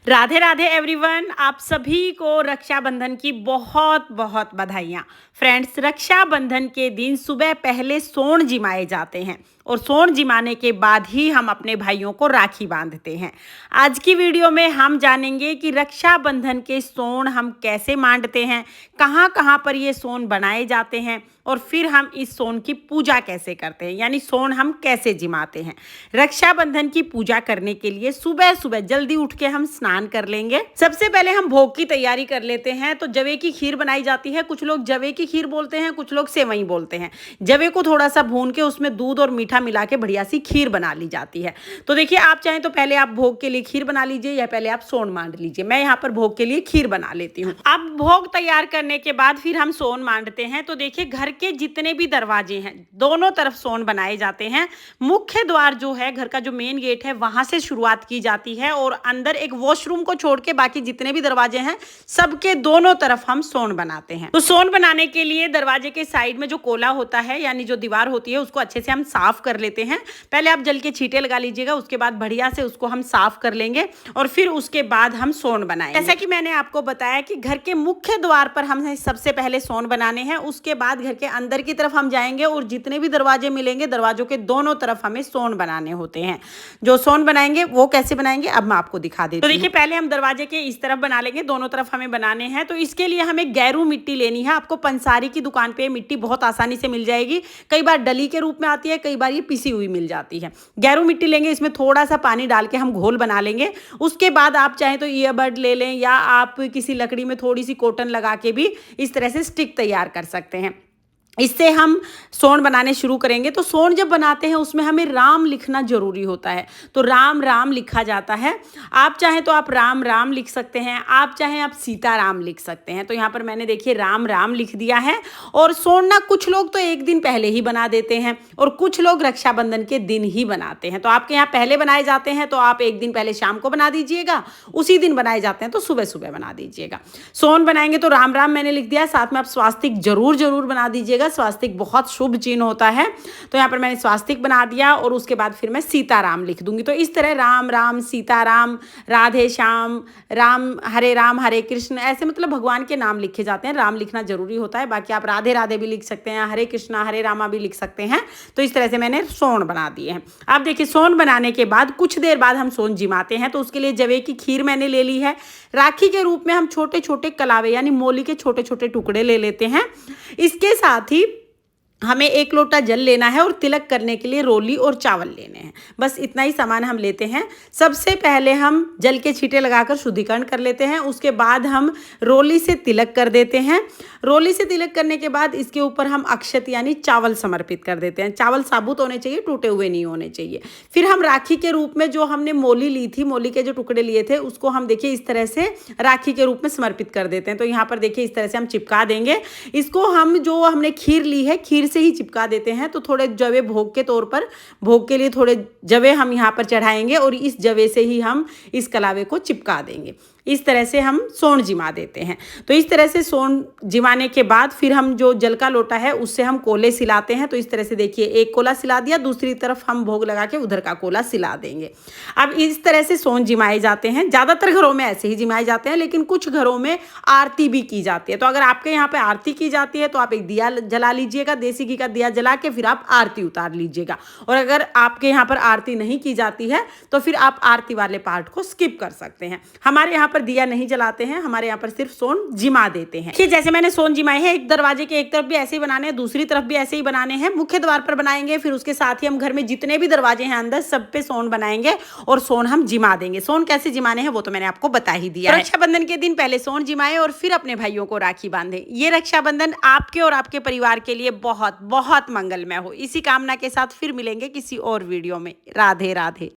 Radhe Radhe everyone, आप सभी को रक्षाबंधन की बहुत बहुत बधाइयाँ। फ्रेंड्स, रक्षाबंधन के दिन सुबह पहले सोन जिमाए जाते हैं और सोन जिमाने के बाद ही हम अपने भाइयों को राखी बांधते हैं। आज की वीडियो में हम जानेंगे कि रक्षाबंधन के सोन हम कैसे मांडते हैं, कहाँ कहाँ पर ये सोन बनाए जाते हैं और फिर हम इस सोन की पूजा कैसे करते हैं, यानी सोन हम कैसे जिमाते हैं। रक्षाबंधन की पूजा करने के लिए सुबह सुबह जल्दी उठ के हम स्नान कर लेंगे। सबसे पहले हम भोग की तैयारी कर लेते हैं। तो जवे की खीर बनाई जाती है, कुछ लोग जवे की खीर बोलते हैं, कुछ लोग सेवई बोलते हैं। जवे को थोड़ा सा भून के उसमें दूध और मीठा मिला के बढ़िया सी खीर बना ली जाती है। तो देखिए, आप चाहें तो पहले आप भोग के लिए खीर बना लीजिए या पहले आप सोन मांड लीजिए। मैं यहाँ पर भोग के लिए खीर बना लेती हूँ। अब भोग तैयार करने के बाद फिर हम सोन मांडते हैं। तो देखिए, घर के जितने भी दरवाजे हैं दोनों तरफ सोन बनाए जाते हैं। मुख्य द्वार जो है, घर का जो मेन गेट है, वहां से शुरुआत की जाती है और अंदर एक वॉशरूम को छोड़ के बाकी जितने भी दरवाजे हैं सबके दोनों तरफ हम सोन बनाते हैं। तो सोन बनाने के लिए दरवाजे के साइड में जो कोला होता है, यानी जो दीवार होती है, उसको अच्छे से हम साफ कर लेते हैं। पहले आप जल के छींटे लगा लीजिएगा, उसके बाद बढ़िया से उसको हम साफ कर लेंगे और फिर उसके बाद हम सोन बनाएंगे। जैसा कि मैंने आपको बताया कि घर के मुख्य द्वार पर हमें सबसे पहले सोन बनाने हैं, उसके बाद घर के अंदर की तरफ हम जाएंगे और जितने भी दरवाजे मिलेंगे दरवाजों के दोनों तरफ हमें सोन बनाने होते हैं। जो सोन बनाएंगे वो कैसे बनाएंगे अब मैं आपको दिखा देती हूँ। तो देखिए, पहले हम दरवाजे के इस तरफ बना लेंगे, दोनों तरफ हमें बनाने हैं। तो इसके लिए हमें गैरू मिट्टी लेनी है। आपको पंसारी की दुकान पे मिट्टी बहुत आसानी से मिल जाएगी। कई बार डली के रूप में आती है, कई बार ये पिसी हुई मिल जाती है। गैरू मिट्टी लेंगे, इसमें थोड़ा सा पानी डाल के हम घोल बना लेंगे। उसके बाद आप चाहें तो ईयरबड ले लें या आप किसी लकड़ी में थोड़ी सी कॉटन लगा के भी इस तरह से स्टिक तैयार कर सकते हैं। इससे हम सोन बनाने शुरू करेंगे। तो सोन जब बनाते हैं उसमें हमें राम लिखना जरूरी होता है। तो राम राम लिखा जाता है। आप चाहें तो आप राम राम लिख सकते हैं, आप चाहें आप सीता राम लिख सकते हैं। तो यहाँ पर मैंने देखिए राम राम लिख दिया है। और सोन ना कुछ लोग तो एक दिन पहले ही बना देते हैं और कुछ लोग रक्षाबंधन के दिन ही बनाते हैं। तो आपके यहाँ पहले बनाए जाते हैं तो आप एक दिन पहले शाम को बना दीजिएगा, उसी दिन बनाए जाते हैं तो सुबह सुबह बना दीजिएगा। सोन बनाएंगे तो राम राम मैंने लिख दिया, साथ में आप स्वास्तिक जरूर जरूर बना दीजिएगा। स्वास्तिक बहुत शुभ चिन्ह होता है। तो यहाँ पर मैंने स्वास्तिक बना दिया और उसके बाद फिर मैं सीताराम लिख दूंगी। तो इस तरह राम राम, सीताराम, राधे श्याम, राम हरे कृष्ण, ऐसे मतलब भगवान के नाम लिखे जाते हैं। राम लिखना जरूरी होता है। बाकी आप राधे राधे भी लिख सकते हैं, हरे कृष्णा हरे रामा भी लिख सकते हैं। तो इस तरह से मैंने सोन बना दिए हैं। अब देखिए, सोन बनाने के बाद कुछ देर बाद हम सोन जिमाते हैं। तो उसके लिए जवे की खीर मैंने ले ली है। राखी के रूप में हम छोटे छोटे कलावे यानी मोली के छोटे छोटे टुकड़े ले लेते हैं। इसके साथ ही हमें 1 लोटा जल लेना है और तिलक करने के लिए रोली और चावल लेने हैं। बस इतना ही सामान हम लेते हैं। सबसे पहले हम जल के छींटे लगाकर शुद्धिकरण कर लेते हैं। उसके बाद हम रोली से तिलक कर देते हैं। रोली से तिलक करने के बाद इसके ऊपर हम अक्षत यानी चावल समर्पित कर देते हैं। चावल साबुत होने चाहिए, टूटे हुए नहीं होने चाहिए। फिर हम राखी के रूप में जो हमने मोली ली थी, मोली के जो टुकड़े लिए थे, उसको हम देखिए इस तरह से राखी के रूप में समर्पित कर देते हैं। तो यहाँ पर देखिए इस तरह से हम चिपका देंगे। इसको हम जो हमने खीर ली है, खीर से ही चिपका देते हैं। तो थोड़े जवे भोग के तौर पर, भोग के लिए थोड़े जवे हम यहाँ पर चढ़ाएंगे और इस जवे से ही हम इस कलावे को चिपका देंगे। इस तरह से हम सोन जिमा देते हैं। तो इस तरह से सोन जिमाने के बाद फिर हम जो जल का लोटा है उससे हम कोले सिलाते हैं। तो इस तरह से देखिए, एक कोला सिला दिया, दूसरी तरफ हम भोग लगा के उधर का कोला सिला देंगे। अब इस तरह से सोन जिमाए जाते हैं। ज़्यादातर घरों में ऐसे ही जिमाए जाते हैं, लेकिन कुछ घरों में आरती भी की जाती है। तो अगर आपके यहाँ पे आरती की जाती है तो आप एक दिया जला लीजिएगा, देसी घी का दिया जला के फिर आप आरती उतार लीजिएगा। और अगर आपके यहाँ पर आरती नहीं की जाती है तो फिर आप आरती वाले पार्ट को स्किप कर सकते हैं। हमारे यहाँ पर दिया नहीं जलाते हैं, हमारे यहाँ पर सिर्फ सोन जिमा देते हैं। कि जैसे मैंने सोन जिमाए हैं, एक दरवाजे के एक तरफ भी ऐसे ही बनाने हैं, दूसरी तरफ भी ऐसे ही बनाने हैं। मुख्य द्वार पर बनाएंगे, फिर उसके साथ ही हम घर में जितने भी दरवाजे हैं अंदर सब पे सोन बनाएंगे और सोन हम जिमा देंगे। सोन कैसे जिमाने हैं वो तो मैंने आपको बता ही दिया। रक्षाबंधन के दिन पहले सोन जिमाए और फिर अपने भाइयों को राखी बांधे। ये रक्षाबंधन आपके और आपके परिवार के लिए बहुत बहुत मंगलमय हो। इसी कामना के साथ फिर मिलेंगे किसी और वीडियो में। राधे राधे।